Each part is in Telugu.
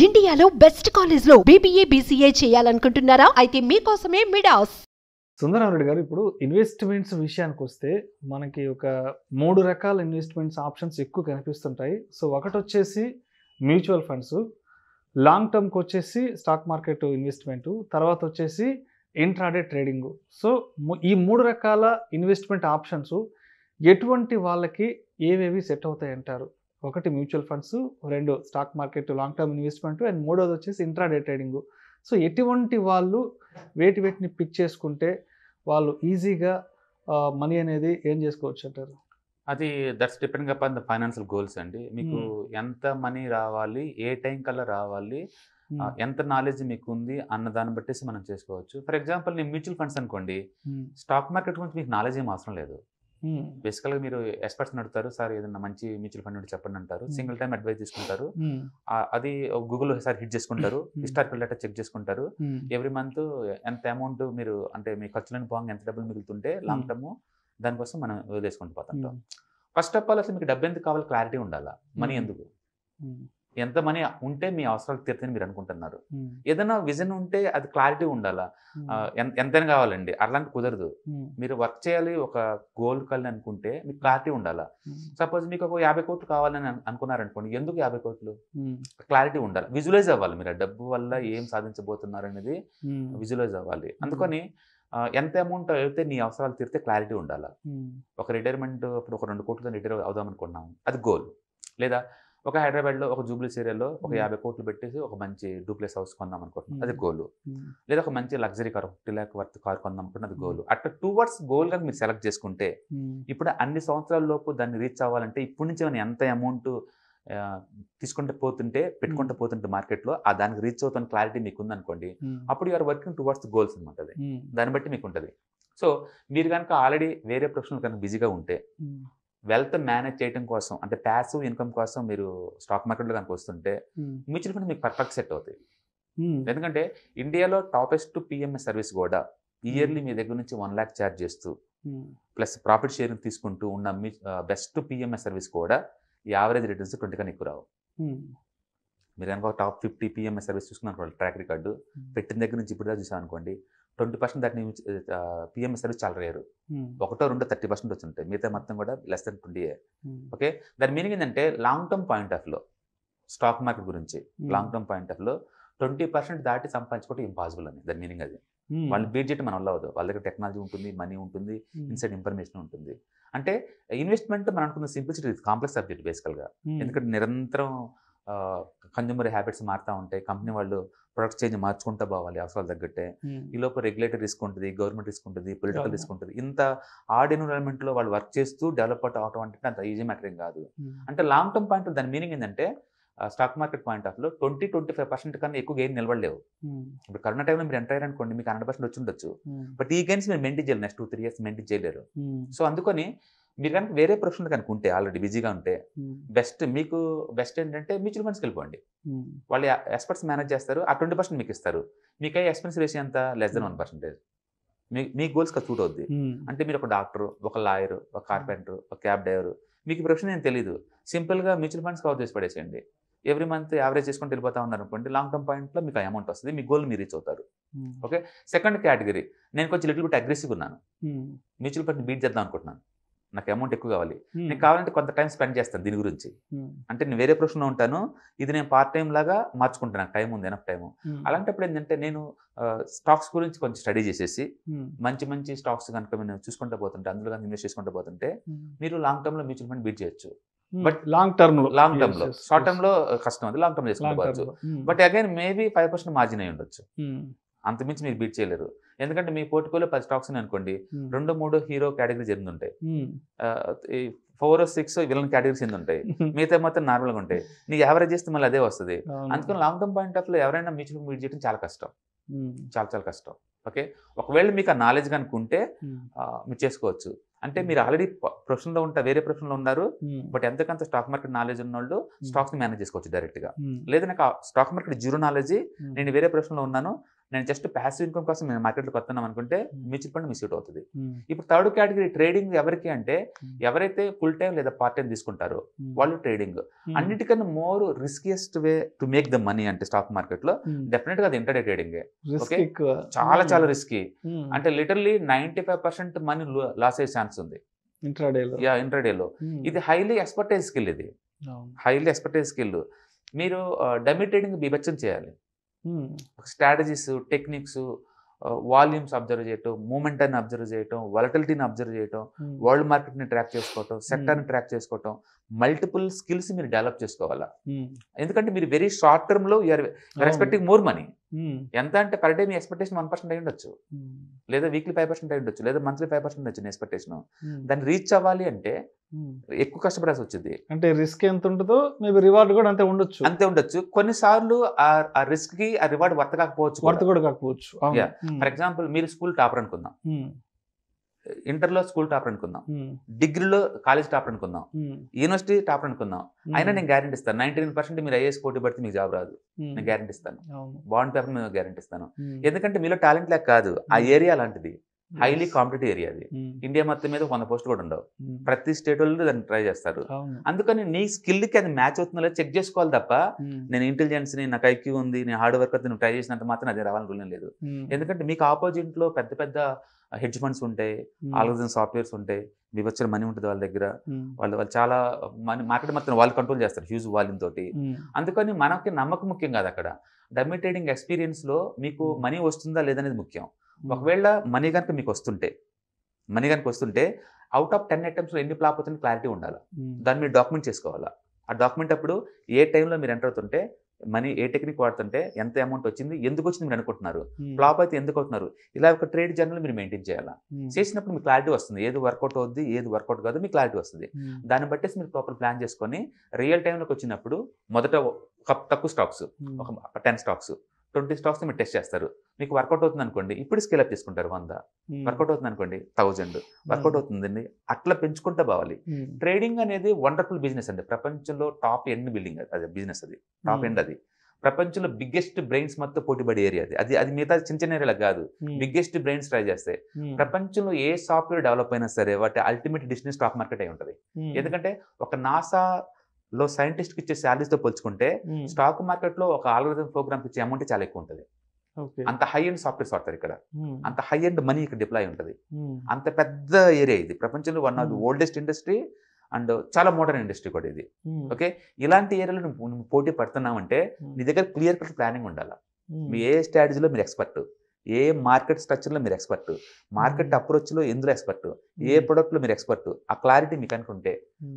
ఇండియాలో బెస్ట్ కాలేజ్ లో BBA BCA చేయాలనుకుంటున్నారా? అయితే మీకోసమే మిడాస్. సుందరారెడ్డి గారు, ఇప్పుడు ఇన్వెస్ట్మెంట్స్ విషయానికి వస్తే మనకి ఒక 3 రకాల ఇన్వెస్ట్మెంట్స్ ఆప్షన్స్ ఎక్కువ కనిపిస్తుంటాయి. సో ఒకటి వచ్చేసి మ్యూచువల్ ఫండ్స్, లాంగ్ టర్మ్కి వచ్చేసి స్టాక్ మార్కెట్ ఇన్వెస్ట్మెంట్, తర్వాత వచ్చేసి ఇంట్రాడే ట్రేడింగ్. సో ఈ 3 రకాల ఇన్వెస్ట్మెంట్ ఆప్షన్స్ ఎటువంటి వాళ్ళకి ఏవేవి సెట్ అవుతాయి అంటారు? ఒకటి mutual funds, 2 stock market long term investment, and 3వది వచ్చేసి ఇంట్రాడే ట్రేడింగ్. సో ఎటువంటి వాళ్ళు వేటిని పిక్ చేసుకుంటే వాళ్ళు ఈజీగా మనీ అనేది ఏం చేసుకోవచ్చు అంటారు? అది that's depending upon the financial goals అండి. మీకు ఎంత మనీ రావాలి, ఏ టైం కల్లా రావాలి, ఎంత నాలెడ్జ్ మీకు ఉంది అన్న దాన్ని బట్టేసి మనం చేసుకోవచ్చు. ఫర్ ఎగ్జాంపుల్, నేను మ్యూచువల్ ఫండ్స్ అనుకోండి, స్టాక్ మార్కెట్ గురించి మీకు నాలెడ్జ్ ఏం అవసరం లేదు. బేసికల్గా మీరు ఎక్స్పర్ట్స్ అడుగుతారు, సార్ ఏదన్నా మంచి మ్యూచువల్ ఫండ్ చెప్పండి అంటారు. సింగిల్ టైం అడ్వైస్ తీసుకుంటారు. అది గూగుల్లో ఒకసారి హిట్ చేసుకుంటారు, హిస్టారికల్ డేటా చెక్ చేసుకుంటారు. ఎవ్రీ మంత్ ఎంత అమౌంట్ మీరు, అంటే మీ ఖర్చులను పోగా ఎంత డబ్బులు మిగులుతుంటే లాంగ్ టర్మ్ దానికోసం మనం వదిలేసుకుంటూ పోతుంటాం. ఫస్ట్ ఆఫ్ ఆల్ అసలు మీకు డబ్బు ఎందుకు కావాలి, క్లారిటీ ఉండాలా. మనీ ఎందుకు, ఎంత మనీ ఉంటే మీ అవసరాలు తీరుతాయని మీరు అనుకుంటున్నారు. ఏదైనా విజన్ ఉంటే అది క్లారిటీ ఉండాలా. ఎంతైనా కావాలండి, అలాంటి కుదరదు. మీరు వర్క్ చేయాలి, ఒక గోల్ కలిగి అనుకుంటే మీకు క్లారిటీ ఉండాలా. సపోజ్ మీకు ఒక 50 కోట్లు కావాలని అనుకున్నారనుకోండి, ఎందుకు 50 కోట్లు, క్లారిటీ ఉండాలి. విజువలైజ్ అవ్వాలి, మీరు ఆ డబ్బు వల్ల ఏం సాధించబోతున్నారు అనేది విజువలైజ్ అవ్వాలి. అందుకని ఎంత అమౌంట్ అయితే నీ అవసరాలు తీరితే క్లారిటీ ఉండాలా. ఒక రిటైర్మెంట్ ఇప్పుడు ఒక 2 కోట్లతో రిటైర్ అవుదాం అనుకున్నాం, అది గోల్. లేదా ఒక హైదరాబాద్లో ఒక జూబ్లీస్ ఏరియాలో ఒక 50 కోట్లు పెట్టేసి ఒక మంచి డూప్లెక్స్ హౌస్ కొందాం అనుకుంటున్నాం, అది గోల్. లేదా ఒక మంచి luxury car, 50 lakh worth car కొందాం అనుకుంటున్నా, అది గోల్. అట్లా టువర్డ్స్ గోల్ గా మీరు సెలెక్ట్ చేసుకుంటే, ఇప్పుడు అన్ని సంవత్సరాల లోపు దాన్ని రీచ్ అవ్వాలంటే ఇప్పటి నుంచి మనం ఎంత అమౌంట్ తీసుకుంటే పెట్టుకుంటూ పోతుంటే మార్కెట్లో ఆ దానికి రీచ్ అవుతున్న క్లారిటీ మీకు ఉందనుకోండి, అప్పుడు యూఆర్ వర్కింగ్ టువర్డ్స్ గోల్స్ అనమాట. అది దాన్ని బట్టి మీకు ఉంటుంది. సో మీరు కనుక ఆల్రెడీ వేరే ప్రొఫెషనల్ కనుక బిజీగా ఉంటే, వెల్త్ మేనేజ్ చేయడం కోసం, అంటే ప్యాసివ్ ఇన్కమ్ కోసం మీరు స్టాక్ మార్కెట్లో కనుక వస్తుంటే మ్యూచువల్ ఫండ్ మీకు పర్ఫెక్ట్ సెట్ అవుతాయి. ఎందుకంటే ఇండియాలో టాపెస్ట్ PMS సర్వీస్ కూడా ఇయర్లీ మీ దగ్గర నుంచి 1 lakh ఛార్జ్ చేస్తూ ప్లస్ ప్రాఫిట్ షేరింగ్ తీసుకుంటూ ఉన్న బెస్ట్ PMS సర్వీస్ కూడా యావరేజ్ రిటర్న్స్ 20 కన్నా ఎక్కువ రావు. మీరు కనుక టాప్ 50 PMS సర్వీస్ చూసుకున్నాను ట్రాక్ రికార్డు పెట్టిన దగ్గర నుంచి ఇప్పుడు చూసాం అనుకోండి, 20% దాన్ని PMS సర్వీస్ చాలా రేరు. 1-2 30% వచ్చి ఉంటాయి, మిగతా మొత్తం కూడా లెస్ దెన్ 20. ఓకే, దాని మీనింగ్ ఏంటంటే లాంగ్ టర్మ్ పాయింట్ ఆఫ్ లో స్టాక్ మార్కెట్ గురించి లాంగ్ టర్మ్ పాయింట్ ఆఫ్ లో 20% దాటి సంపాదించుకోవడం ఇంపాసిబుల్ అని దాని మీనింగ్. అది వాళ్ళు బీట్ చేయడం మన వల్ల అవ్వదు. వాళ్ళ దగ్గర టెక్నాలజీ ఉంటుంది, మనీ ఉంటుంది, ఇన్సైడ్ ఇన్ఫర్మేషన్ ఉంటుంది. అంటే ఇన్వెస్ట్మెంట్ మనం అనుకున్న సింప్లిసిటీ కాంప్లెక్స్ సబ్జెక్ట్ బేసికల్గా. ఎందుకంటే నిరంతరం కన్జ్యూమర్ హ్యాబిట్స్ మారుతూ ఉంటాయి, కంపెనీ వాళ్ళు ప్రొడక్ట్స్ చేంజ్ మార్చుకుంటూ పోవాలి అవసరాలు తగ్గట్టే. ఈ లోపు రెగ్యులేటరీ రిస్క్ ఉంటుంది, గవర్నమెంట్ రిస్క్ ఉంటుంది, పొలిటికల్ రిస్క్ ఉంటుంది. ఇంత ఆర్డ్ ఎన్విరాన్మెంట్లో వాళ్ళు వర్క్ చేస్తూ డెవలప్ అవటం అంటే అంత ఈజీ మ్యాటర్ ఏం కాదు. అంటే లాంగ్ టర్మ్ పాయింట్ దాని మీనింగ్ ఏంటంటే స్టాక్ మార్కెట్ పాయింట్ ఆఫ్ లో 20-25% కన్నా ఎక్కువ గెయిన్ నిలబడలేవు. ఇప్పుడు కరోనా టైంలో మీరు ఎంటర్ అయ్యారనుకోండి, మీకు 100% వచ్చి ఉండొచ్చు, బట్ ఈ గెయిన్స్ మీరు మెయింటైన్ చేయలేరు, నెక్స్ట్ 2-3 years మెయింటైన్ చేయలేరు. సో అందుకని మీరు కనుక వేరే ప్రొఫెషన్ కనుక ఉంటే, ఆల్రెడీ బిజీగా ఉంటే, మీకు బెస్ట్ ఏంటంటే మ్యూచువల్ ఫండ్స్కి వెళ్ళిపోండి. వాళ్ళు ఎక్స్పర్ట్స్ మేనేజ్ చేస్తారు, ఆ 20% మీకు ఇస్తారు. మీకు అయ్యే ఎక్స్పెన్స్ రేషియో ఎంత, లెస్ దెన్ 1%. మీ గోల్స్కి సూట్ అవుద్ది. అంటే మీరు ఒక డాక్టర్, ఒక లాయర్, ఒక కార్పెంటర్, ఒక క్యాబ్ డ్రైవర్, మీకు ప్రొఫెషన్ ఏం తెలియదు, సింపుల్గా మ్యూచువల్ ఫండ్స్ కవర్ చేసి పడేసేయండి. ఎవ్రీ మంత్ యావరేజ్ చేసుకుంటూ వెళ్ళిపోతా ఉన్నారు అనుకోండి, లాంగ్ టర్మ్ పాయింట్లో మీకు ఆ అమౌంట్ వస్తుంది, మీ గోల్ మీరు రీచ్ అవుతారు. ఓకే, సెకండ్ కేటగిరీ, నేను కొంచెం లిటిల్ బిట్ అగ్రెసివ్గా ఉన్నాను, మ్యూచువల్ ఫండ్ బీట్ చేద్దాం అనుకుంటున్నాను, నాకు అమౌంట్ ఎక్కువ కావాలి, నేను కావాలంటే కొంత టైం స్పెండ్ చేస్తాను దీని గురించి. అంటే నేను వేరే ప్రొఫెషన్లో ఉంటాను, ఇది నేను పార్ట్ టైం లాగా మార్చుకుంటాను, నాకు టైం ఉంది, ఎనఫ్ టైము. అలాంటప్పుడు ఏంటంటే నేను స్టాక్స్ గురించి కొంచెం స్టడీ చేసేసి మంచి స్టాక్స్ కనుక నేను చూసుకుంటూ పోతుంటే, అందులో కనుక ఇన్వెస్ట్ చేసుకుంటూ పోతుంటే మీరు లాంగ్ టర్మ్లో మ్యూచువల్ ఫండ్ బీట్ చేయొచ్చు. బట్ లాంగ్ టర్మ్లో షార్ట్ టర్మ్లో కష్టం, అది లాంగ్ టర్మ్ చేసుకోవచ్చు. బట్ అగైన్ మేబీ 5% మార్జిన్ అయి ఉండొచ్చు, అంతమించి మీరు బీట్ చేయలేరు. ఎందుకంటే మీ పోర్ట్ఫోలియో 10 స్టాక్స్ అనుకోండి, 2-3 హీరో కేటగిరీస్ ఎన్ని ఉంటాయి, 4-6 విలన్ కేటగిరీస్ ఎన్ని ఉంటాయి, మిగతా మొత్తం నార్మల్గా ఉంటాయి. నీకు యావరేజ్ చేస్తే మళ్ళీ అదే వస్తుంది. అందుకని లాంగ్ టర్మ్ పాయింట్ ఆఫ్ లో ఎవరైనా మ్యూచువల్ ఫండ్ బీట్ చేయడం చాలా కష్టం, చాలా కష్టం. ఓకే, ఒకవేళ మీకు ఆ నాలెడ్జ్ కనుక్కుంటే మీరు చేసుకోవచ్చు. అంటే మీరు ఆల్రెడీ ప్రొఫెషన్లో ఉంటా, వేరే ప్రొఫెషన్లో ఉన్నారు, బట్ ఎంతకంత స్టాక్ మార్కెట్ నాలెడ్జ్ ఉన్న వాళ్ళు స్టాక్స్ మేనేజ్ చేసుకోవచ్చు డైరెక్ట్గా. లేదా నాకు స్టాక్ మార్కెట్ జీరో నాలెడ్జ్, నేను వేరే ప్రొఫెషన్లో ఉన్నాను, నేను జస్ట్ ప్యాసివ్ ఇన్కమ్ కోసం నేను మార్కెట్లోకి వస్తున్నాం అనుకుంటే మ్యూచువల్ ఫండ్ మిస్ అవుతుంది. ఇప్పుడు థర్డ్ కేటగిరీ ట్రేడింగ్ ఎవరికి అంటే ఎవరైతే ఫుల్ టైం లేదా పార్ట్ టైం తీసుకుంటారో వాళ్ళు ట్రేడింగ్. అన్నిటికన్నా more riskiest way to make the money అంటే స్టాక్ మార్కెట్ లో డెఫినెట్ గా అది ఇంటర్డే ట్రేడింగ్. ఓకే, చాలా చాలా రిస్కీ. అంటే లిటరల్లీ 95% మనీ లాస్ అయ్యే ఛాన్స్ ఉంది ఇంట్రాడేలో. ఇది హైలీ ఎక్స్పర్టైజ్ స్కిల్. ఇది హైలీ ఎక్స్పర్టైజ్ స్కిల్. మీరు డమ్మీ ట్రేడింగ్ బీభత్సం చేయాలి. స్ట్రాటజీస్, టెక్నిక్స్, వాల్యూమ్స్ అబ్జర్వ్ చేయటం, మూమెంటాన్ని అబ్జర్వ్ చేయటం, వాలటిలిటీని అబ్జర్వ్ చేయటం, వరల్డ్ మార్కెట్ని ట్రాక్ చేసుకోవటం, సెక్టర్ని ట్రాక్ చేసుకోవటం, మల్టిపుల్ స్కిల్స్ మీరు డెవలప్ చేసుకోవాలా. ఎందుకంటే మీరు వెరీ షార్ట్ టర్మ్ లో యూఆర్ ఎక్స్పెక్టింగ్ మోర్ మనీ. ఎంత అంటే పర్ డే మీ ఎక్స్పెక్టేషన్ 1% అయి ఉండొచ్చు, లేదా వీక్లీ 5% అయి ఉండొచ్చు, లేదా మంత్లీ 5% ఉండొచ్చు ఎక్స్పెక్టేషన్. దాన్ని రీచ్ అవ్వాలి అంటే ఎక్కువ కష్టపడాల్సి వచ్చింది. అంటే రిస్క్ ఎంత ఉంటుందో మేబీ రివార్డ్ కూడా అంతే ఉండొచ్చు. కొన్నిసార్లు ఆ రిస్క్ కి ఆ రివార్డ్ వర్త్ కాకపోవచ్చు. ఫర్ ఎగ్జాంపుల్ మీరు స్కూల్ టాపర్ అనుకుందాం, ఇంటర్లో స్కూల్ టాపర్ అనుకుందాం, డిగ్రీలో కాలేజ్ టాపర్ అనుకుందాం, యూనివర్సిటీ టాపర్ అనుకుందాం. అయినా నేను గ్యారెంటీ ఇస్తాను 99% మీరు ఐఏఎస్ పోటీ పడితే మీకు జాబ్ రాదు. నేను గ్యారెంటీ ఇస్తాను, బాండ్ పేపర్ మీద గ్యారెంటీ ఇస్తాను. ఎందుకంటే మీలో టాలెంట్ లేక కాదు, ఆ ఏరియా అలాంటిది, హైలీ కాంపిటేటివ్ ఏరియా అది. ఇండియా మొత్తం మీద 100 పోస్టులు కూడా ఉండవు, ప్రతి స్టేట్ వాళ్ళు దాన్ని ట్రై చేస్తారు. అందుకని నీ స్కిల్ కి అది మ్యాచ్ అవుతుందో చెక్ చేసుకోవాలి తప్ప నేను ఇంటెలిజెన్స్ ని, నాకు ఐక్యూ ఉంది, నేను హార్డ్ వర్క్ నువ్వు ట్రై చేసినంత మాత్రం అది రావాలని లేదు. ఎందుకంటే మీకు ఆపోజిట్ లో పెద్ద పెద్ద హెడ్జ్ ఫండ్స్ ఉంటాయి, ఆల్గరిథం సాఫ్ట్వేర్స్ ఉంటాయి, మీ వచ్చిన మనీ ఉంటుంది వాళ్ళ దగ్గర, వాళ్ళు చాలా మనీ మార్కెట్ మొత్తం వాళ్ళు కంట్రోల్ చేస్తారు హ్యూజ్ వాల్యూమ్ తోటి. అందుకని మనకి నమ్మకం ముఖ్యం కాదు అక్కడ. డమ్మీ ట్రేడింగ్ ఎక్స్పీరియన్స్ లో మీకు మనీ వస్తుందా లేదనేది ముఖ్యం. ఒకవేళ మనీ కనుక మీకు వస్తుంటే అవుట్ ఆఫ్ 10 అటెంప్ట్స్ ఎన్ని ఫ్లాప్ అవుతుంది క్లారిటీ ఉండాలి. దాన్ని మీరు డాక్యుమెంట్ చేసుకోవాలా. ఆ డాక్యుమెంట్ అప్పుడు ఏ టైంలో మీరు ఎంటర్ అవుతుంటే, మనీ ఏ టెక్నిక్ వాడుతుంటే, ఎంత అమౌంట్ వచ్చింది, ఎందుకు వచ్చింది మీరు అనుకుంటున్నారు, ఫ్లాప్ అయితే ఎందుకు అవుతున్నారు, ఇలా ఒక ట్రేడ్ జర్నల్ మీరు మెయింటైన్ చేయాలా. చేసినప్పుడు మీకు క్లారిటీ వస్తుంది, ఏది వర్కౌట్ అవుద్ది, ఏది వర్కౌట్ కాదు, మీకు క్లారిటీ వస్తుంది. దాన్ని బట్టి మీరు ప్రాపర్ ప్లాన్ చేసుకొని రియల్ టైంలోకి వచ్చినప్పుడు మొదట తక్కువ స్టాక్స్, ఒక 10 స్టాక్స్ 20 స్టాక్స్ మీరు టెస్ట్ చేస్తారు. మీకు వర్కౌట్ అవుతుంది అనుకోండి, ఇప్పుడు స్కేల్ అప్ చేసుకుంటారు. 100 వర్కౌట్ అవుతుంది అనుకోండి, 1000 వర్కౌట్ అవుతుందండి. అట్లా పెంచుకుంటూ పోవాలి. ట్రేడింగ్ అనేది వండర్ఫుల్ బిజినెస్ అండి. ప్రపంచంలో టాప్ ఎండ్ బిల్డింగ్ అది బిజినెస్, అది టాప్ ఎండ్. అది ప్రపంచంలో బిగ్గెస్ట్ బ్రెయిన్స్ మొత్తం పోటీపడే ఏరియా అది మిగతా చిన్న చిన్న ఏరియాలకు కాదు, బిగ్గెస్ట్ బ్రెయిన్స్ ట్రై చేస్తే. ప్రపంచంలో ఏ సాఫ్ట్వేర్ డెవలప్ అయినా సరే వాటి అల్టిమేట్ డెస్టినేషన్ స్టాక్ మార్కెట్ అయి ఉంటుంది. ఎందుకంటే ఒక నాసా లో సైంటిస్ట్ కి ఇచ్చే శాలరీస్ తో పోల్చుకుంటే స్టాక్ మార్కెట్ లో ఒక ఆల్గరిథం ప్రోగ్రామ్ ఇచ్చే అమౌంట్ చాలా ఎక్కువ ఉంటుంది. అంత హై ఎండ్ సాఫ్ట్వేర్స్ వాడతారు ఇక్కడ, అంత హై ఎండ్ మనీ ఇక్కడ డిప్లాయ్ ఉంటుంది. అంత పెద్ద ఏరియా ఇది. ప్రపంచంలో one of the oldest industry and చాలా మోడర్న్ ఇండస్ట్రీ కూడా ఇది. ఓకే, ఇలాంటి ఏరియాలో నువ్వు పోటీ పడుతున్నావంటే నీ దగ్గర క్లియర్ కట్ ప్లానింగ్ ఉండాలి. మీ ఏ స్ట్రాటజీలో మీరు ఎక్స్పర్ట్, ఏ మార్కెట్ స్ట్రక్చర్లో మీరు ఎక్స్పర్ట్, మార్కెట్ అప్రోచ్లో ఎందులో ఎక్స్పర్ట్, ఏ ప్రొడక్ట్లో మీరు ఎక్స్పర్ట్, ఆ క్లారిటీ మీకు అనుకుంటే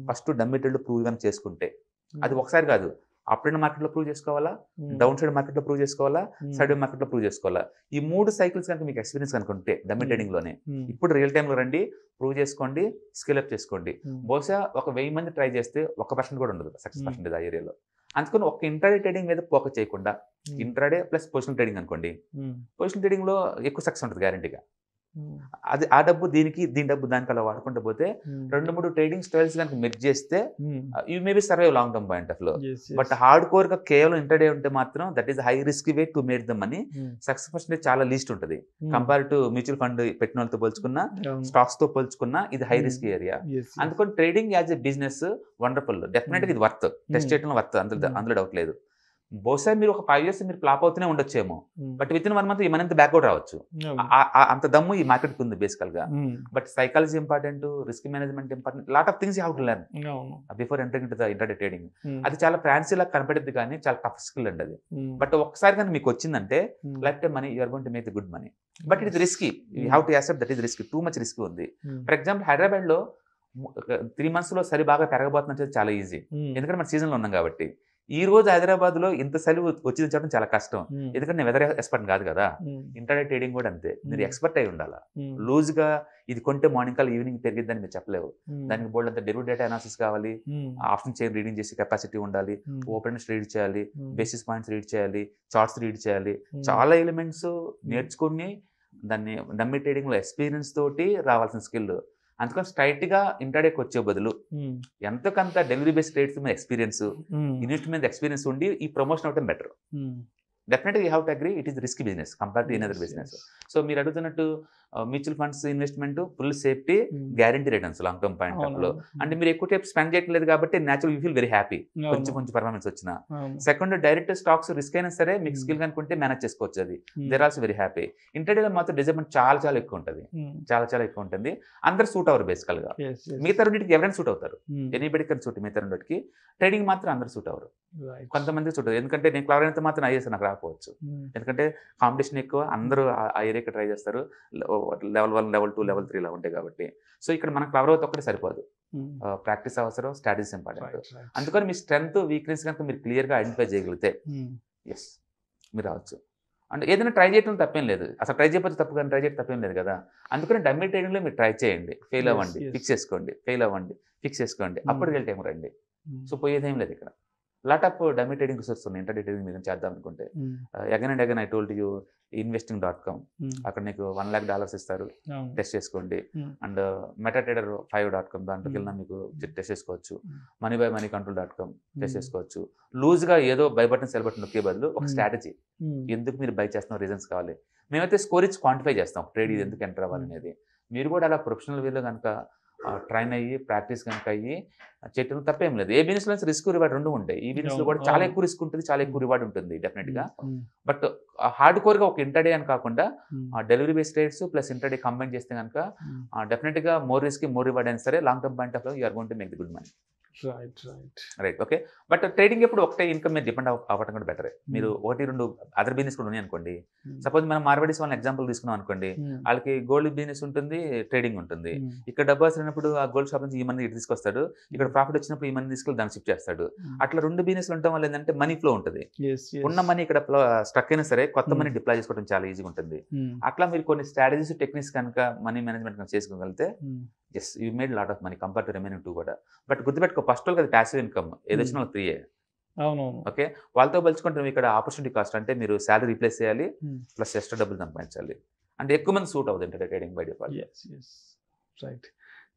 ఫస్ట్ డమ్మీ ట్రేడ్లో ప్రూవ్ కానీ చేసుకుంటే, అది ఒకసారి కాదు, అప్ ట్రెండ్ మార్కెట్లో ప్రూవ్ చేసుకోవాలా, డౌన్ సైడ్ మార్కెట్లో ప్రూవ్ చేసుకోవాలా, సైడ్ మార్కెట్లో ప్రూవ్ చేసుకోవాలా. ఈ 3 సైకిల్స్ కనుక మీకు ఎక్స్పీరియన్స్ అనుకుంటే డమ్మీ ట్రేడింగ్ లోనే ఇప్పుడు రియల్ టైంలో రండి, ప్రూవ్ చేసుకోండి, స్కేల్ అప్ చేసుకోండి. బహుశా ఒక 1000 మంది ట్రై చేస్తే 1% కూడా ఉండదు సక్సెస్ పర్సెంటేజ్ ఆ ఏరియాలో. అందుకని ఒక ఇంట్రాడే ట్రేడింగ్ మీద ఫోకస్ చేయకుండా ఇంట్రాడే ప్లస్ పొజిషనల్ ట్రేడింగ్ అనుకోండి. పొజిషనల్ ట్రేడింగ్ లో ఎక్కువ సక్సెస్ ఉంటుంది గ్యారంటీగా. అది ఆ డబ్బు దీనికి, దీని డబ్బు దానికి అలా వాడుకుంటూ పోతే 2-3 ట్రేడింగ్ స్టైల్స్ కనుక మెర్జ్ చేస్తే you may be survive long term point of లో. బట్ హార్డ్ కోర్ గా కేవలం ఇంటర్డే ఉంటే మాత్రం that is high risk way to make the money. Success percentage చాలా లీస్ట్ ఉంటుంది కంపేర్ టు మ్యూచువల్ ఫండ్ పెట్టిన వాళ్ళతో పోల్చుకున్నా, స్టాక్స్ తో పోల్చుకున్నా ఇది హై రిస్క్ ఏరియా. అందుకని trading as a business wonderful, definite గా ఇది వర్త్, టెస్ట్ చేయడం వర్త్, అందులో డౌట్ లేదు. బహుశా మీరు ఒక 5 years మీరు ఫ్లాప్ అవుతూనే ఉండొచ్చేమో, బట్ విత్ ఇన్ 1 month ఈ మనీ అంతా బ్యాక్అవుట్ రావచ్చు. అంత దమ్ము ఈ మార్కెట్ ఉంది బేసికల్ గా. But psychology important, risk management important, lot of things you have to learn before entering to the intraday trading. అది చాలా ఫ్యాన్సీ లాగా కనపడుద్ది కానీ చాలా టఫ్ స్కిల్ అండి అది. బట్ ఒకసారి కానీ మీకు వచ్చిందంటే life time money you're going to make the good money. But it is risky, you have to accept that is risky, too much risk ఉంది. ఫర్ ఎగ్జాంపుల్ హైదరాబాద్ లో 3 months లో సరి బాగా పెరగబోతున్నది చాలా ఈజీ, ఎందుకంటే మన సీజన్ లో ఉన్నాం కాబట్టి. ఈ రోజు హైదరాబాద్ లో ఇంత సలి వచ్చింది చెప్పడం చాలా కష్టం, ఎందుకంటే నేను వెదర్ ఎక్స్పర్ట్ కాదు కదా. ఇంటర్డే ట్రేడింగ్ కూడా అంతే, మీరు ఎక్స్పర్ట్ అయి ఉండాలా. లూజ్ గా ఇది కొంటే మార్నింగ్ కాల్ ఈవినింగ్ పెరిగిద్దని మీరు చెప్పలేవు. దానికి బోల్డ్ అంతా డెరివేటివ్ డేటా అనాలిసిస్ కావాలి, ఆప్షన్ చైన్ రీడింగ్ చేసే కెపాసిటీ ఉండాలి, ఓపెన్స్ రీడ్ చేయాలి, బేసిస్ పాయింట్స్ రీడ్ చేయాలి, చార్ట్స్ రీడ్ చేయాలి, చాలా ఎలిమెంట్స్ నేర్చుకుని దాన్ని డమ్మీ ట్రేడింగ్ లో ఎక్స్పీరియన్స్ తోటి రావాల్సిన స్కిల్. అందుకని స్ట్రైట్ గా ఇంటర్డేకి వచ్చే బదులు ఎంతకంత డెలివరీ బేస్డ్ ట్రేడ్స్ మీద ఎక్స్పీరియన్స్, ఇన్వెస్ట్మెంట్ మీద ఎక్స్పీరియన్స్ ఉండి ఈ ప్రమోషన్ అవటం బెటర్. డెఫినెట్గా you have to agree it is risk business compare to any other business. So మీరు అడుగుతున్నట్టు mutual funds investment full safety, guarantee returns long term point of లో. అంటే మీరు ఎక్కువ టైప్ స్పెండ్ చేయట్లేదు కాబట్టి natural you feel very happy కొంచెం పర్ఫార్మెన్స్ వచ్చినా. సెకండ్ డైరెక్ట్ స్టాక్స్ రిస్క్ అయినా సరే మీకు స్కిల్ కనుకుంటే మేనేజ్ చేసుకోవచ్చు, అది దేర్ ఆల్సో వెరీ హ్యాపీ. ఇంటర్డేలో మాత్రం డిజైన్మెంట్ చాలా ఎక్కువ ఉంటుంది, చాలా ఎక్కువ ఉంటుంది. అందరు సూట్ అవ్వరు బేసికల్ గా. మిగతా రెండింటికి ఎవరైనా సూట్ అవుతారు, ఎనీబడి కెన్ సూట్ మిగతా రెండింటికి. ట్రేడింగ్ మాత్రం అందరు సూట్ అవ్వరు, కొంతమంది సూట్ అవ్వరు. ఎందుకంటే నేను క్లవర్ అయినంత మాత్రం ఐఎస్ నాకు రాకపోవచ్చు, ఎందుకంటే కాంపిటీషన్ ఎక్కువ, అందరూ ఆ ఏరియాకి ట్రై చేస్తారు. లెవెల్ 1, లెవెల్ 2, లెవెల్ 3 ఇలా ఉంటాయి కాబట్టి. సో ఇక్కడ మనకు క్లవర్ అవుతే ఒక్కటే సరిపోదు, ప్రాక్టీస్ అవసరం, స్ట్రాటజీస్ ఇంపార్టెంట్. అందుకని మీ స్ట్రెంగ్త్ వీక్నెస్ కనుక మీరు క్లియర్గా ఐడెంటిఫై చేయగలిగితే ఎస్ మీరు రావచ్చు. అంటే ఏదైనా ట్రై చేయడం తప్పేం లేదు, అసలు ట్రై చేయకపోతే తప్పు, కానీ ట్రై చేయడం తప్పేం లేదు కదా. అందుకని డమ్మీ ట్రేడింగ్లో మీరు ట్రై చేయండి, ఫెయిల్ అవ్వండి, ఫిక్స్ చేసుకోండి, ఫెయిల్ అవ్వండి, ఫిక్స్ చేసుకోండి, అప్పుడు రియల్ టైం రండి. సో పోయేదేం లేదు ఇక్కడ. Lot of dummy trading resource ఉన్నాయి ఇంటర్డే ట్రేడింగ్ మీరు చేద్దాం అనుకుంటే. Again and again I told you investing.com, అక్కడ నీకు $1 lakh ఇస్తారు, టెస్ట్ చేసుకోండి. అండ్ మెటాట్రేడర్ 5.com దాంట్లోకి వెళ్ళినా మీకు టెస్ట్ చేసుకోవచ్చు. moneybymoneycontrol.com టెస్ట్ చేసుకోవచ్చు. లూజ్గా ఏదో బై బటన్ సెల్ బటన్ నొక్కే బదులు ఒక స్ట్రాటజీ, ఎందుకు మీరు బై చేస్తున్న రీజన్స్ కావాలి. మేమైతే స్కోర్ ఇచ్చి క్వాంటిఫై చేస్తాం ట్రేడ్ ఇది ఎందుకు ఎంటర్ అవ్వాలనేది. మీరు కూడా అలా ప్రొఫెషనల్ వేలో కనుక ట్రైన్ అయ్యి ప్రాక్టీస్ కనుక అయ్యి చేయటం తప్పేం లేదు. ఏ బిజినెస్లో రిస్క్ రివార్డ్ రెండు ఉంటాయి, ఈ బిజినెస్లో కూడా చాలా ఎక్కువ రిస్క్ ఉంటుంది, చాలా ఎక్కువ రివార్డ్ ఉంటుంది డెఫినెట్గా. బట్ హార్డ్ కోర్గా ఒక ఇంటర్డే అని కాకుండా delivery base trades plus intraday combine చేస్తే కనుక డెఫినెట్గా మోర్ రిస్క్ మోర్ రివార్డ్ అయినా సరే long term point of you are going to make the good money. Right, okay. But trading ఎప్పుడు ఒకటే ఇన్కమ్ మీద డిపెండ్ అవ్వడం కూడా బెటర్. మీరు 1-2 అదర్ బిజినెస్ కూడా ఉన్నాయి అనుకోండి. సపోజ్ మనం మార్వాడీస్ వాళ్ళని ఎగ్జాంపుల్ తీసుకున్నాం అనుకోండి, వాళ్ళకి గోల్డ్ బిజినెస్ ఉంటుంది, ట్రేడింగ్ ఉంటుంది. ఇక్కడ డబ్బు వచ్చినప్పుడు ఆ గోల్డ్ షాప్ నుంచి ఈ మనీ ఇటు తీసుకొస్తాడు, ఇక్కడ ప్రాఫిట్ వచ్చినప్పుడు ఈ మనీ తీసుకెళ్ళి దాన్ని షిఫ్ట్ చేస్తాడు. అట్లా 2 బిజినెస్లు ఉండటం వల్ల ఏంటంటే మనీ ఫ్లో ఉంటుంది. ఉన్న మనీ ఇక్కడ స్ట్రక్ అయినా సరే కొత్త మనీ డిప్లాయ్ చేసుకోవడం చాలా ఈజీగా ఉంటుంది. అట్లా మీరు కొన్ని స్ట్రాటజీస్ టెక్నిక్స్ కనుక మనీ మేనేజ్మెంట్ కనుక చేసుకోగలిగితే yes you made lot of money compare to remaining 2 కూడా. బట్ గుర్తుపెట్టుకో, ఫస్ట్ వాళ్ళకి అది ప్యాసివ్ ఇన్కమ్, ఏది వచ్చినా 3 ఓకే. వాళ్ళతో పోల్చుకుంటే నువ్వు ఇక్కడ ఆపర్చునిటీ కాస్ట్ అంటే మీరు శాలరీ రీప్లేస్ చేయాలి ప్లస్ ఎక్స్ట్రా డబ్బులు సంపాదించాలి. అంటే ఎక్కువ మంది సూట్ అవుతుంది intraday trading by default. Right,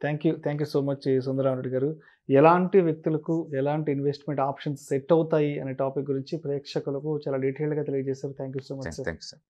thank you so much Sundara Reddy గారు. ఎలాంటి వ్యక్తులకు ఎలాంటి ఇన్వెస్ట్మెంట్ ఆప్షన్స్ సెట్ అవుతాయి అనే టాపిక్ గురించి ప్రేక్షకులకు చాలా డీటెయిల్గా తెలియజేశారు. Thank you so much sir. Thank you sir.